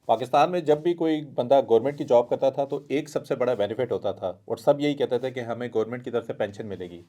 पाकिस्तान में जब भी कोई बंदा गवर्नमेंट की जॉब करता था तो एक सबसे बड़ा बेनिफिट होता था और सब यही कहते थे कि हमें गवर्नमेंट की तरफ से पेंशन मिलेगी।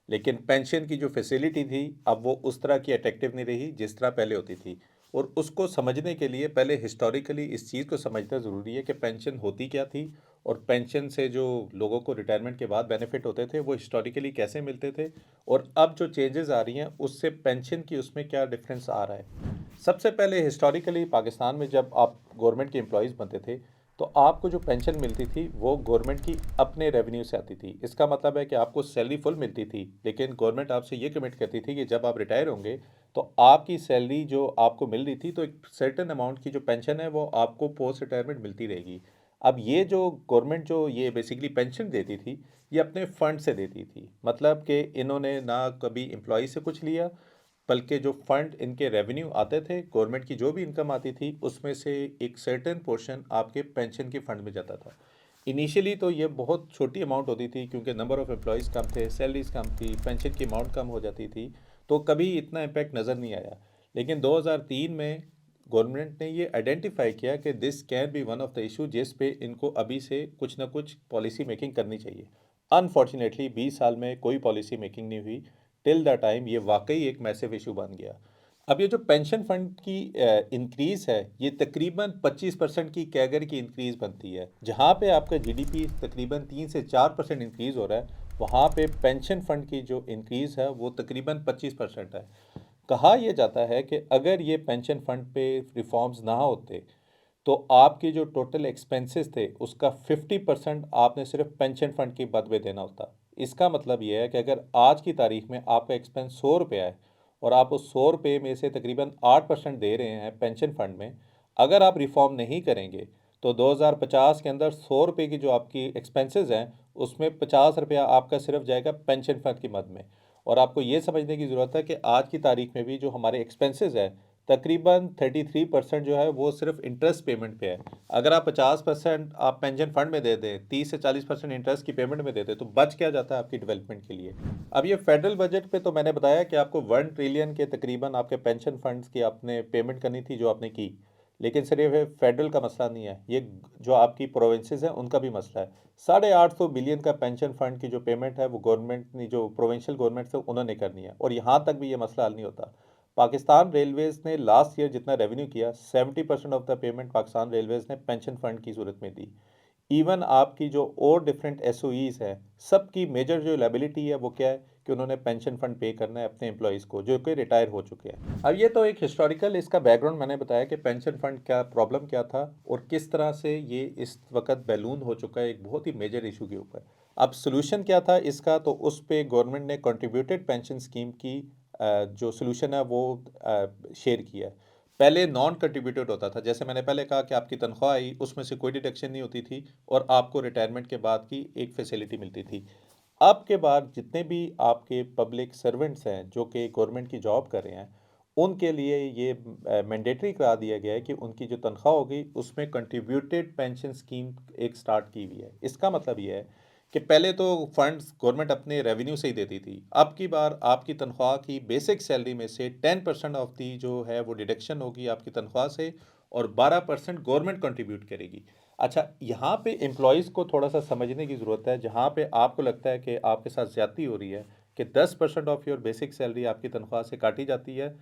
लेकिन पेंशन की जो फैसिलिटी थी अब वो उस तरह की अट्रैक्टिव नहीं रही जिस तरह पहले होती थी। और उसको समझने के लिए पहले हिस्टोरिकली इस चीज़ को समझना ज़रूरी है कि पेंशन होती क्या थी और पेंशन से जो लोगों को रिटायरमेंट के बाद बेनिफिट होते थे वो हिस्टोरिकली कैसे मिलते थे और अब जो चेंजेस आ रही हैं उससे पेंशन की उसमें क्या डिफरेंस आ रहा है। सबसे पहले हिस्टोरिकली पाकिस्तान में जब आप गवर्नमेंट के एम्प्लॉयज़ बनते थे तो आपको जो पेंशन मिलती थी वो गवर्नमेंट की अपने रेवेन्यू से आती थी। इसका मतलब है कि आपको सैलरी फुल मिलती थी लेकिन गवर्नमेंट आपसे ये कमिट करती थी कि जब आप रिटायर होंगे तो आपकी सैलरी जो आपको मिल रही थी तो एक सर्टेन अमाउंट की जो पेंशन है वो आपको पोस्ट रिटायरमेंट मिलती रहेगी। अब ये जो गवर्नमेंट जो ये बेसिकली पेंशन देती थी ये अपने फंड से देती थी, मतलब कि इन्होंने ना कभी एम्प्लॉय से कुछ लिया बल्कि जो फंड इनके रेवेन्यू आते थे गवर्नमेंट की जो भी इनकम आती थी उसमें से एक सर्टेन पोर्शन आपके पेंशन के फंड में जाता था। इनिशियली तो ये बहुत छोटी अमाउंट होती थी क्योंकि नंबर ऑफ़ एम्प्लॉयज़ कम थे, सैलरीज कम थी, पेंशन की अमाउंट कम हो जाती थी, तो कभी इतना इम्पैक्ट नज़र नहीं आया। लेकिन 2003 में गवर्नमेंट ने ये आइडेंटिफाई किया कि this can be one of the issue जिस पे इनको अभी से कुछ ना कुछ पॉलिसी मेकिंग करनी चाहिए। अनफॉर्चुनेटली 20 साल में कोई पॉलिसी मेकिंग नहीं हुई। टिल द टाइम ये वाकई एक मैसिव इशू बन गया। अब ये जो पेंशन फंड की इंक्रीज़ है ये तकरीबन 25% की कैगर की इंक्रीज़ बनती है। जहाँ पे आपका जीडीपी तकरीबन 3 से 4% इंक्रीज़ हो रहा है वहाँ पे पेंशन फंड की जो इंक्रीज़ है वो तकरीबन 25% है। कहा यह जाता है कि अगर ये पेंशन फंड पे रिफॉर्म्स ना होते तो आपकी जो टोटल एक्सपेंसेस थे उसका 50% आपने सिर्फ पेंशन फंड की मद में देना होता। इसका मतलब यह है कि अगर आज की तारीख में आपका एक्सपेंस 100 रुपया है और आप उस 100 रुपये में से तकरीबन 8% दे रहे हैं पेंशन फंड में, अगर आप रिफॉर्म नहीं करेंगे तो 2050 के अंदर 100 रुपये की जो आपकी एक्सपेंसेस हैं उसमें 50 रुपया आपका सिर्फ जाएगा पेंशन फंड की मद में। और आपको ये समझने की ज़रूरत है कि आज की तारीख में भी जो हमारे एक्सपेंसेस है तकरीबन 33% जो है वो सिर्फ इंटरेस्ट पेमेंट पे है। अगर आप 50% आप पेंशन फंड में दे दें, 30 से 40% इंटरेस्ट की पेमेंट में दे दें तो बच क्या जाता है आपकी डेवलपमेंट के लिए। अब ये फेडरल बजट पे तो मैंने बताया कि आपको 1 ट्रिलियन के तकरीबन आपके पेंशन फंड्स की आपने पेमेंट करनी थी जो आपने की। लेकिन सिर्फ ये फेडरल का मसला नहीं है, ये जो आपकी प्रोविंसेस हैं उनका भी मसला है। 850 बिलियन का पेंशन फंड की जो पेमेंट है वो गवर्नमेंट ने जो प्रोविंशियल गवर्नमेंट से उन्होंने करनी है और यहाँ तक भी ये मसला हल नहीं होता। पाकिस्तान रेलवेज़ ने लास्ट ईयर जितना रेवेन्यू किया 70% of the payment Pakistan Railways ने पेंशन फंड की सूरत में दी। इवन आपकी जो और डिफरेंट एसओईज हैं सबकी मेजर जो लाइबिलिटी है वो क्या है कि उन्होंने पेंशन फंड पे करना है अपने एम्प्लॉयज़ को जो कि रिटायर हो चुके हैं। अब ये तो एक हिस्टोरिकल इसका बैकग्राउंड मैंने बताया कि पेंशन फंड क्या प्रॉब्लम क्या था और किस तरह से ये इस वक्त बैलून हो चुका है एक बहुत ही मेजर इशू के ऊपर। अब सोल्यूशन क्या था इसका, तो उस पे गवर्नमेंट ने कंट्रीब्यूटेड पेंशन स्कीम की जो सोल्यूशन है वो शेयर किया है। पहले नॉन कंट्रीब्यूटेड होता था, जैसे मैंने पहले कहा कि आपकी तनख्वाह आई उसमें से कोई डिडक्शन नहीं होती थी और आपको रिटायरमेंट के बाद की एक फैसिलिटी मिलती थी। अब के बाद जितने भी आपके पब्लिक सर्वेंट्स हैं जो कि गवर्नमेंट की जॉब कर रहे हैं उनके लिए ये मैंडेटरी करा दिया गया है कि उनकी जो तनख्वाह होगी उसमें कंट्रीब्यूटेड पेंशन स्कीम एक स्टार्ट की हुई है। इसका मतलब ये है कि पहले तो फंड्स गवर्नमेंट अपने रेवेन्यू से ही देती थी, अब की बार आपकी तनख्वाह की बेसिक सैलरी में से 10% ऑफ दी जो है वो डिडक्शन होगी आपकी तनख्वाह से और 12% गवर्नमेंट कंट्रीब्यूट करेगी। अच्छा, यहाँ पे एम्प्लॉयज़ को थोड़ा सा समझने की ज़रूरत है, जहाँ पे आपको लगता है कि आपके साथ ज़्यादती हो रही है कि 10% ऑफ योर बेसिक सैलरी आपकी तनख्वाह से काटी जाती है।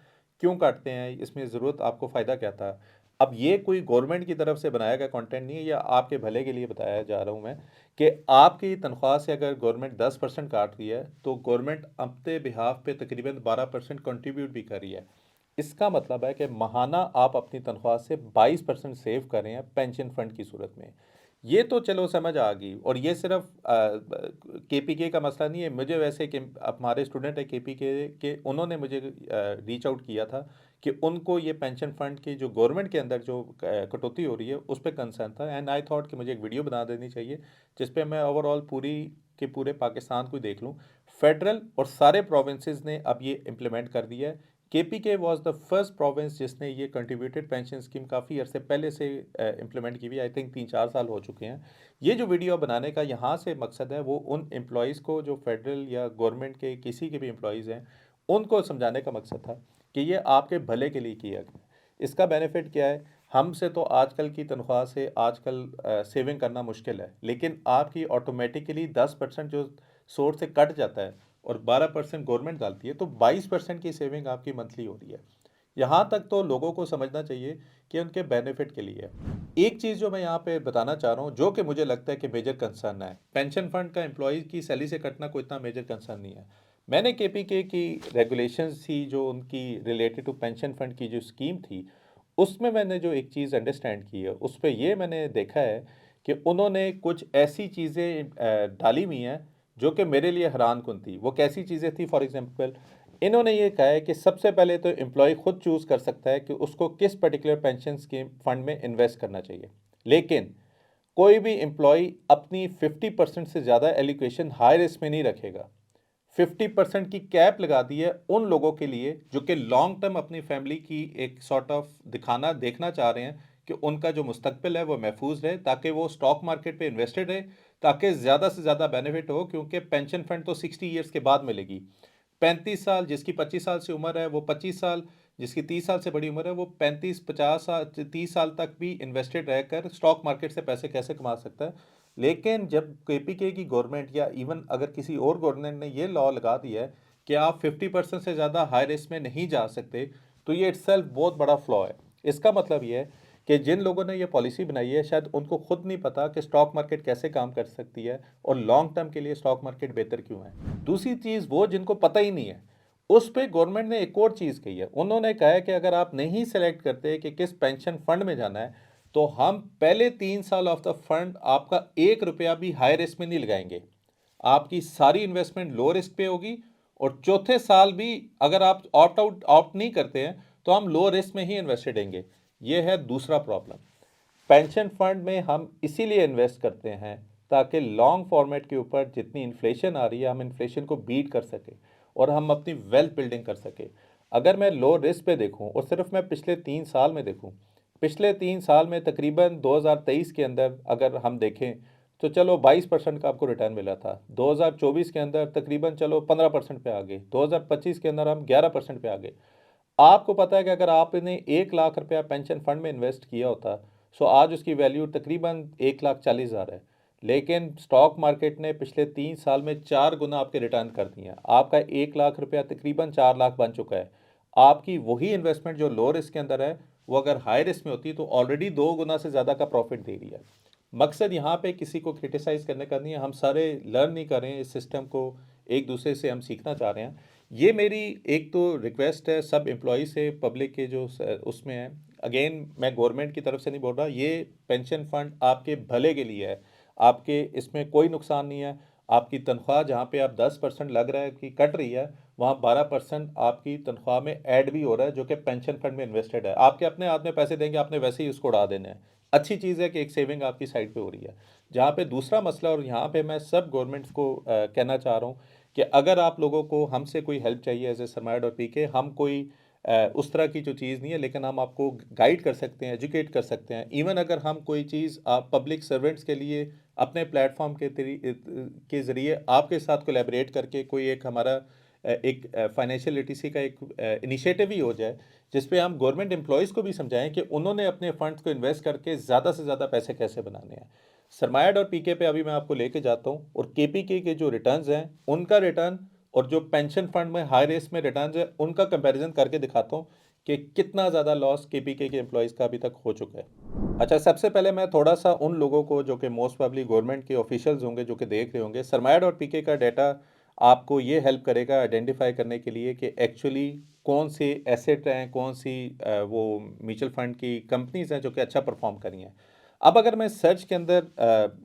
क्यों काटते हैं, इसमें ज़रूरत आपको फ़ायदा क्या था? अब ये कोई गवर्नमेंट की तरफ से बनाया गया कंटेंट नहीं है, या आपके भले के लिए बताया जा रहा हूँ मैं कि आपकी तनख्वाह से अगर गवर्नमेंट 10% काट रही है तो गवर्नमेंट अपने बिहाफ पे तकरीबन 12% कंट्रीब्यूट भी कर रही है। इसका मतलब है कि माहाना आप अपनी तनख्वाह से 22% सेव कर रहे हैं पेंशन फंड की सूरत में। ये तो चलो समझ आ गई, और ये सिर्फ केपीके का मसला नहीं है। मुझे वैसे कि हमारे स्टूडेंट है केपीके के, उन्होंने मुझे रीच आउट किया था कि उनको ये पेंशन फंड की जो गवर्नमेंट के अंदर जो कटौती हो रही है उस पर कंसर्न था, एंड आई थॉट कि मुझे एक वीडियो बना देनी चाहिए जिस पे मैं ओवरऑल पूरी के पूरे पाकिस्तान को देख लूँ। फेडरल और सारे प्रोविंसेस ने अब ये इम्प्लीमेंट कर दिया है। KPK was the first province जिसने ये कंट्रीब्यूटेड पेंशन स्कीम काफ़ी अरसे पहले से इम्प्लीमेंट की हुई, आई थिंक 3-4 साल हो चुके हैं। ये जो वीडियो बनाने का यहाँ से मकसद है वो उन एम्प्लॉयज़ को जो फेडरल या गवर्नमेंट के किसी के भी एम्प्लॉयज़ हैं उनको समझाने का मकसद था कि ये आपके भले के लिए किया गया। इसका बेनिफिट क्या है? हमसे तो आजकल की तनख्वाह से आजकल सेविंग करना मुश्किल है, लेकिन आपकी ऑटोमेटिकली 10% जो सोर्स से कट जाता है और 12% गवर्नमेंट डालती है, तो 22% की सेविंग आपकी मंथली हो रही है। यहाँ तक तो लोगों को समझना चाहिए कि उनके बेनिफिट के लिए है। एक चीज़ जो मैं यहाँ पे बताना चाह रहा हूँ, जो कि मुझे लगता है कि मेजर कंसर्न है, पेंशन फंड का एम्प्लॉय की सैलरी से कटना कोई इतना मेजर कंसर्न नहीं है। मैंने केपीके की रेगुलेशंस थी जो उनकी रिलेटेड टू पेंशन फंड की जो स्कीम थी, उसमें मैंने जो एक चीज़ अंडरस्टैंड की है, उस पे ये मैंने देखा है कि उन्होंने कुछ ऐसी चीज़ें डाली हुई हैं जो कि मेरे लिए हैरानकुन थी। वो कैसी चीज़ें थी? फॉर एग्जांपल, इन्होंने ये कहा है कि सबसे पहले तो एम्प्लॉय खुद चूज़ कर सकता है कि उसको किस पर्टिकुलर पेंशन स्कीम फंड में इन्वेस्ट करना चाहिए, लेकिन कोई भी एम्प्लॉय अपनी 50% से ज़्यादा एलोकेशन हाई रिस्क में नहीं रखेगा। 50% की कैप लगा दी है उन लोगों के लिए जो कि लॉन्ग टर्म अपनी फैमिली की एक सॉर्ट ऑफ देखना चाह रहे हैं कि उनका जो मुस्तकबिल है वो महफूज रहे, ताकि वो स्टॉक मार्केट पे इन्वेस्टेड रहे, ताकि ज़्यादा से ज़्यादा बेनिफिट हो, क्योंकि पेंशन फंड तो 60 ईयर्स के बाद मिलेगी। 35 साल जिसकी 25 साल से उम्र है वो 25 साल, जिसकी 30 साल से बड़ी उम्र है वो 35 50 साल 30 साल तक भी इन्वेस्टेड रहकर स्टॉक मार्केट से पैसे कैसे कमा सकता है। लेकिन जब केपीके की गवर्नमेंट या इवन अगर किसी और गवर्नमेंट ने ये लॉ लगा दिया है कि आप 50% से ज़्यादा हाई रिस्क में नहीं जा सकते, तो ये इट्सेल्फ बहुत बड़ा फ्लॉ है। इसका मतलब ये है कि जिन लोगों ने ये पॉलिसी बनाई है शायद उनको खुद नहीं पता कि स्टॉक मार्केट कैसे काम कर सकती है और लॉन्ग टर्म के लिए स्टॉक मार्केट बेहतर क्यों है। दूसरी चीज़, वो जिनको पता ही नहीं है, उस पे गवर्नमेंट ने एक और चीज़ कही है। उन्होंने कहा है कि अगर आप नहीं सेलेक्ट करते कि किस पेंशन फंड में जाना है, तो हम पहले 3 साल ऑफ द फंड आपका 1 रुपया भी हाई रिस्क में नहीं लगाएंगे। आपकी सारी इन्वेस्टमेंट लो रिस्क पे होगी, और चौथे साल भी अगर आप ऑप्ट नहीं करते हैं तो हम लो रिस्क में ही इन्वेस्टेड देंगे। ये है दूसरा प्रॉब्लम। पेंशन फंड में हम इसीलिए इन्वेस्ट करते हैं ताकि लॉन्ग फॉर्मेट के ऊपर जितनी इन्फ्लेशन आ रही है हम इन्फ्लेशन को बीट कर सकें और हम अपनी वेल्थ बिल्डिंग कर सकें। अगर मैं लो रिस्क पे देखूं और सिर्फ मैं पिछले 3 साल में देखूं, पिछले 3 साल में तकरीबन 2023 के अंदर अगर हम देखें तो चलो 22% का आपको रिटर्न मिला था। 2024 के अंदर तकरीबन चलो 15% पे आ गए। 2025 के अंदर हम 11% पे आ गए। आपको पता है कि अगर आपने 1 लाख रुपया पेंशन फंड में इन्वेस्ट किया होता, सो आज उसकी वैल्यू तकरीबन 1,40,000 है। लेकिन स्टॉक मार्केट ने पिछले 3 साल में 4 गुना आपके रिटर्न कर दिए हैं। आपका 1 लाख रुपया तकरीबन 4 लाख बन चुका है। आपकी वही इन्वेस्टमेंट जो लो रिस्क के अंदर है, वो अगर हाई रिस्क में होती तो ऑलरेडी 2 गुना से ज़्यादा का प्रॉफिट दे रही है। मकसद यहाँ पे किसी को क्रिटिसाइज़ करने का नहीं है, हम सारे लर्न नहीं कर रहे हैं इस सिस्टम को, एक दूसरे से हम सीखना चाह रहे हैं। ये मेरी एक तो रिक्वेस्ट है सब एम्प्लॉई से, पब्लिक के जो उसमें है। अगेन मैं गवर्नमेंट की तरफ से नहीं बोल रहा, ये पेंशन फंड आपके भले के लिए है, आपके इसमें कोई नुकसान नहीं है। आपकी तनख्वाह जहाँ पे आप 10% लग रहा है कि कट रही है, वहाँ 12% आपकी तनख्वाह में ऐड भी हो रहा है जो कि पेंशन फंड में इन्वेस्टेड है। आपके अपने हाथ में पैसे देंगे, आपने वैसे ही उसको उड़ा देना है। अच्छी चीज़ है कि एक सेविंग आपकी साइड पे हो रही है। जहाँ पे दूसरा मसला, और यहाँ पे मैं सब गवर्नमेंट्स को कहना चाह रहा हूँ कि अगर आप लोगों को हमसे कोई हेल्प चाहिए एज ए सरमाया और पीके, हम कोई उस तरह की जो चीज़ नहीं है, लेकिन हम आपको गाइड कर सकते हैं, एजुकेट कर सकते हैं। इवन अगर हम कोई चीज़ आप पब्लिक सर्वेंट्स के लिए अपने प्लेटफॉर्म के ज़रिए आपके साथ कोलैबोरेट करके कोई एक हमारा एक फाइनेंशियल लिटरेसी का एक इनिशिएटिव ही हो जाए, जिस पे हम गवर्नमेंट एम्प्लॉयज़ को भी समझाएं कि उन्होंने अपने फंड्स को इन्वेस्ट करके ज़्यादा से ज़्यादा पैसे कैसे बनाने हैं। सरमाया और पीके पे अभी मैं आपको लेके जाता हूँ, और केपीके के जो रिटर्न्स हैं उनका रिटर्न और जो पेंशन फंड में हाई रिस्क में रिटर्न्स है उनका कंपैरिजन करके दिखाता हूँ कि कितना ज़्यादा लॉस केपीके के एम्प्लॉयज़ का अभी तक हो चुका है। अच्छा, सबसे पहले मैं थोड़ा सा उन लोगों को जो कि मोस्ट प्रोबेबली गवर्नमेंट के ऑफिशियल्स होंगे जो कि देख रहे होंगे, सरमाया और पीके का डाटा आपको ये हेल्प करेगा आइडेंटिफाई करने के लिए कि एक्चुअली कौन सी एसेट हैं, कौन सी वो म्यूचुअल फंड की कंपनीज हैं जो कि अच्छा परफॉर्म कर रही हैं। अब अगर मैं सर्च के अंदर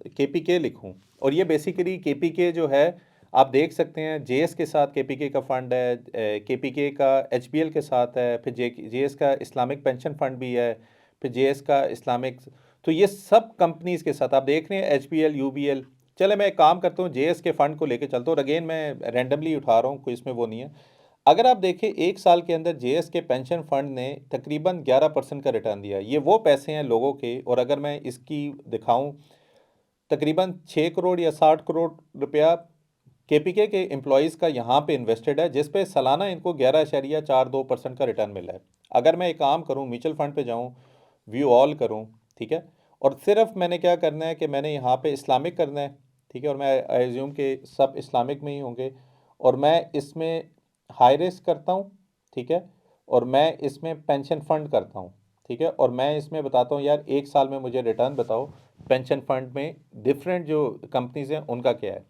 केपीके लिखूं, और ये बेसिकली केपीके जो है आप देख सकते हैं, जेएस के साथ केपीके का फंड है, केपीके का एचपीएल के साथ है, फिर जेएस का इस्लामिक पेंशन फंड भी है, फिर जेएस का इस्लामिक। तो ये सब कंपनीज के साथ आप देख रहे हैं, एचपीएल, यूबीएल। चले मैं एक काम करता हूँ, जेएस के फंड को लेके चलता हूँ, और अगेन मैं रैंडमली उठा रहा हूँ, कोई इसमें वो नहीं है। अगर आप देखें 1 साल के अंदर जेएस के पेंशन फंड ने तकरीबन 11% का रिटर्न दिया। ये वो पैसे हैं लोगों के, और अगर मैं इसकी दिखाऊं, तकरीबन 6 करोड़ या 60 करोड़ रुपया केपीके के एम्प्लॉयज़ का यहाँ पे इन्वेस्टेड है, जिस पे सालाना इनको 11.42% का रिटर्न मिला है। अगर मैं एक काम करूँ, म्यूचुअल फंड पे जाऊँ, व्यू ऑल करूं, ठीक है, और सिर्फ मैंने क्या करना है कि मैंने यहाँ पे इस्लामिक करना है, ठीक है, और मैं एज्यूम कि सब इस्लामिक में ही होंगे, और मैं इसमें हाई रिस्क करता हूँ, ठीक है, और मैं इसमें पेंशन फ़ंड करता हूँ, ठीक है, और मैं इसमें बताता हूँ यार 1 साल में मुझे रिटर्न बताओ पेंशन फ़ंड में डिफरेंट जो कंपनीज़ हैं उनका क्या है।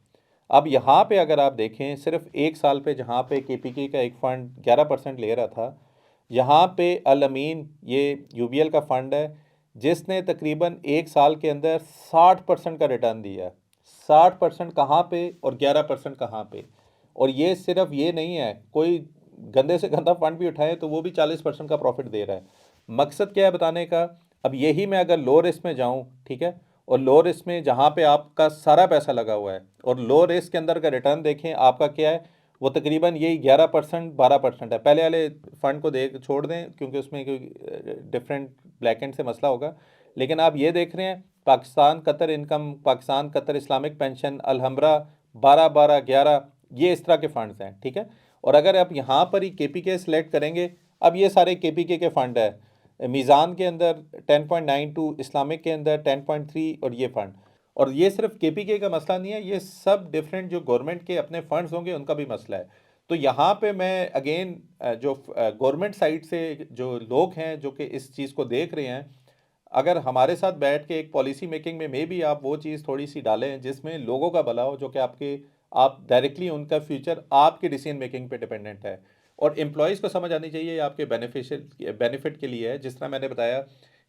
अब यहाँ पे अगर आप देखें सिर्फ 1 साल पे जहाँ पे केपीके का एक फ़ंड 11% ले रहा था, यहाँ पे अल अमीन ये यूबीएल का फ़ंड है जिसने तकरीबन 1 साल के अंदर 60% का रिटर्न दिया है। 60% कहाँ पे और 11% कहाँ पे। और ये सिर्फ ये नहीं है, कोई गंदे से गंदा फंड भी उठाए तो वो भी 40% का प्रॉफिट दे रहा है। मकसद क्या है बताने का, अब यही मैं अगर लो रिस्क में जाऊँ, ठीक है, और लो रिस्क में जहाँ पे आपका सारा पैसा लगा हुआ है और लो रिस्क के अंदर का रिटर्न देखें आपका क्या है, वो तकरीबन यही 11% 12% है। पहले वाले फ़ंड को देख छोड़ दें क्योंकि उसमें कोई डिफरेंट ब्लैक एंड से मसला होगा, लेकिन आप ये देख रहे हैं Pakistan Qatar income, Pakistan Qatar Islamic pension, Alhamra 12-12-11, ये इस तरह के फ़ंड्स हैं, ठीक है। और अगर आप यहाँ पर ही केपीके सेलेक्ट करेंगे, अब ये सारे केपीके के फ़ंड है, मीज़ान के अंदर 10.92, इस्लामिक के अंदर 10.3, और ये फ़ंड। और ये सिर्फ केपीके का मसला नहीं है, ये सब डिफरेंट जो गवर्नमेंट के अपने फंड्स होंगे उनका भी मसला है। तो यहाँ पे मैं अगेन जो गवर्नमेंट साइड से जो लोग हैं जो कि इस चीज़ को देख रहे हैं, अगर हमारे साथ बैठ के एक पॉलिसी मेकिंग में भी आप वो चीज़ थोड़ी सी डालें जिसमें लोगों का भला हो, जो कि आप डायरेक्टली उनका फ्यूचर आपकी डिसीजन मेकिंग पे डिपेंडेंट है। और एम्प्लॉयज़ को समझ आनी चाहिए ये आपके बेनिफिट के लिए है। जिस तरह मैंने बताया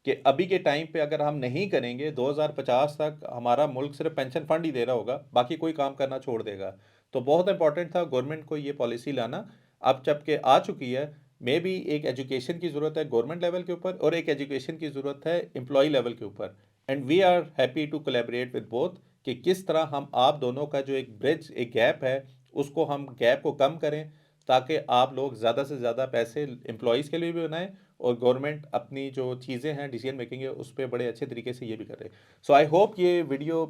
कि अभी के टाइम पे अगर हम नहीं करेंगे 2050 तक हमारा मुल्क सिर्फ पेंशन फंड ही दे रहा होगा, बाकी कोई काम करना छोड़ देगा। तो बहुत इंपॉर्टेंट था गवर्नमेंट को ये पॉलिसी लाना। अब जबकि आ चुकी है, मे भी एक एजुकेशन की ज़रूरत है गवर्नमेंट लेवल के ऊपर और एक एजुकेशन की ज़रूरत है एम्प्लॉय लेवल के ऊपर। And we are happy to collaborate with both कि किस तरह हम आप दोनों का जो एक ब्रिज एक गैप है उसको हम गैप को कम करें, ताकि आप लोग ज़्यादा से ज़्यादा पैसे एम्प्लॉयज़ के लिए भी बनाएं और गवर्नमेंट अपनी जो चीज़ें हैं डिसीजन मेकिंग है उस पर बड़े अच्छे तरीके से ये भी करे। सो आई होप ये वीडियो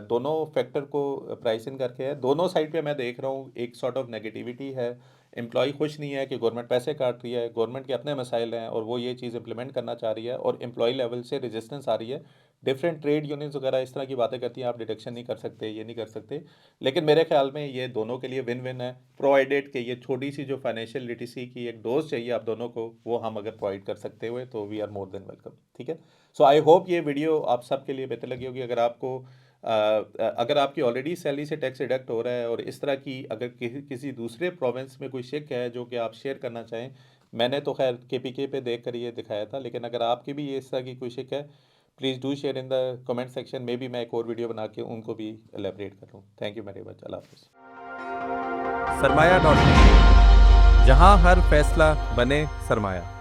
दोनों फैक्टर को प्राइस इन करके है। दोनों साइड पे मैं देख रहा हूँ एक सॉर्ट ऑफ नेगेटिविटी है, एम्प्लॉय खुश नहीं है कि गवर्नमेंट पैसे काट रही है, गवर्नमेंट के अपने मसाइल हैं और वो ये चीज़ इंप्लीमेंट करना चाह रही है, और एम्प्लॉय लेवल से रेजिस्टेंस आ रही है। डिफरेंट ट्रेड यूनियंस वगैरह इस तरह की बातें करती हैं, आप डिडक्शन नहीं कर सकते, ये नहीं कर सकते। लेकिन मेरे ख्याल में ये दोनों के लिए विन विन है, प्रोवाइडेड कि ये छोटी सी जो फाइनेंशियल लिटरेसी की एक डोज चाहिए आप दोनों को, वो हम अगर प्रोवाइड कर सकते हुए तो we are more than welcome, ठीक है। सो आई होप ये वीडियो आप सबके लिए बेहतर लगी होगी। अगर आपकी ऑलरेडी सैलरी से टैक्स डिडक्ट हो रहा है और इस तरह की अगर किसी दूसरे प्रोविंस में कोई शिक है जो कि आप शेयर करना चाहें, मैंने तो खैर केपीके पे देख कर ये दिखाया था, लेकिन अगर आपकी भी ये इस तरह की कोई शिक है please do share in the comment section में भी, मैं एक और वीडियो बना के उनको भी एलेबरेट करूँ। थैंक यू वेरी मच, अल्लाह हाफ़िज़। सरमाया.com, जहां हर फैसला बने सरमाया।